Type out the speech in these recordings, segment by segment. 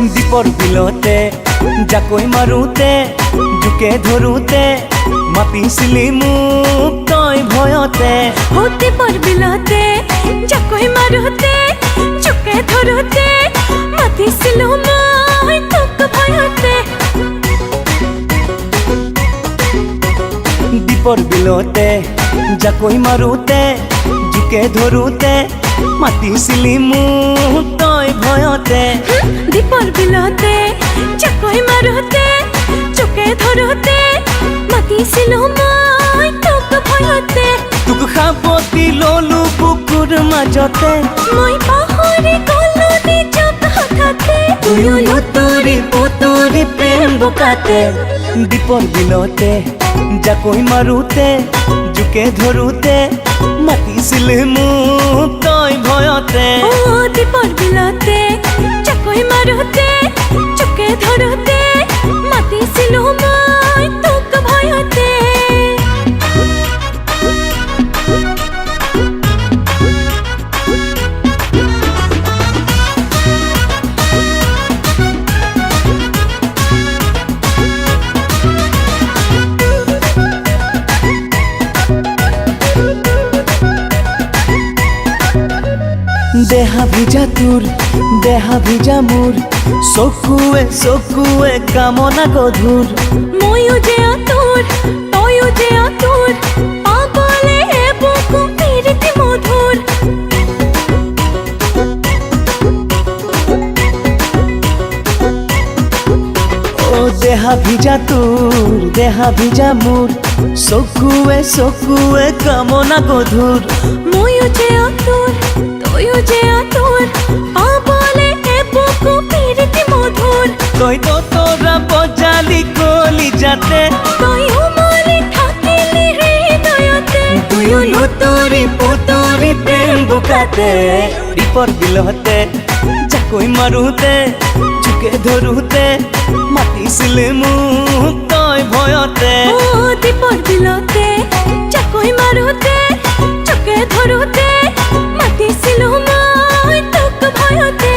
দীপৰ বিলতে জাকৈ মাৰোতে জোকে ধৰোতে মাতিছিলি মোক তই ভয়তে দীপৰ বিলতে জাকৈ মাৰোতে জোকে ধৰোতে মাতিছিলো মই তোক ভয়তে দীপৰ বিলতে জাকৈ মাৰোতে জোকে ধৰোতে মাতিছিলি মোক তই ভয়তে দীপৰ বিলতে জাকৈ মাৰোতে জোকে ধৰোতে মাতিছিলো মই তোক ভয়তে তোক সাৱটি ললো বুকুৰ মাজতে মই পাহৰি গলো নিজক হঠাতে তুয়ো লুতুৰি পুতুৰি প্ৰেম বোকাতে দীপৰ বিলতে জাকৈ মাৰোতে জোকে ধৰোতে মাতিছিলি মোক তই ভয়তে দীপৰ বিলতে জাকৈ মাৰোতে জোকে ধৰোতে মাতিছিলো মই তোক ভয়তে দেহা ভিজা তোৰ দেহা ভিজা মোৰ চকুৱে চকুৱে কামনা গধুৰ ময়ো যে আতুৰ তয়ো যে আতুৰ পাগলে বুকু পিৰিতি মধুৰ দেহা ভিজা তোৰ দেহা ভিজা মোৰ চকুৱে চকুৱে কামনা গধুৰ ময়ো যে আতুৰ তয়ো যে আতুৰ পাগলে বুকু পিৰিতি মধুৰ তই তো তোৰা বজালি কলি যাতে তয়ো মৰি থাকিলি হৃদয়তে তুয়ো লুতুৰি পুতুৰি প্ৰেম বোকাতে দীপৰ বিলতে জাকৈ মাৰোতে জোকে ধৰোতে মাতিছিলি মোক তই ভয়তে দীপৰ বিলতে জাকৈ মাৰোতে জোকে ধৰোতে মাতিছিলো মই তোক ভয়তে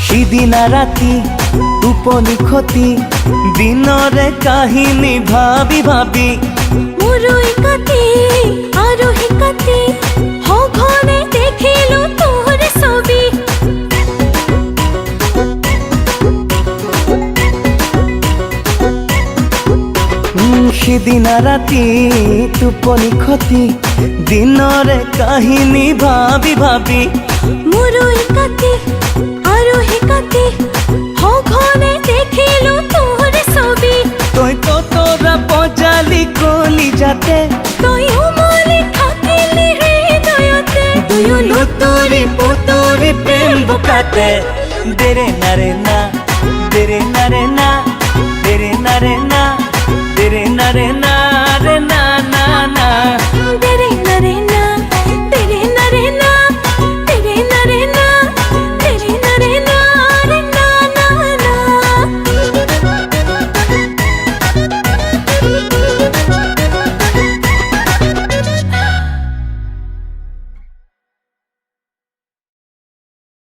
সিদিনা ৰাতি টোপনি খতি দিনৰে কাহিনী ভাবি ভাবি মোৰো কাটি আৰু কাটি সঘনে দেখিলো তোৰ ছবি সিদিনা ৰাতি টোপনি খতি দিনৰে কাহিনী ভাবি ভাবি মোৰো কাটি আৰু কাটি সঘনে দেখিলো তোৰ ছবি তই তো তোৰা বজালি কলি যাতে তয়ো মৰি থাকিলি হৃদয়তে তুয়ো লুতুৰি পুতুৰি প্ৰেম বোকাতে দেৰে নাৰে না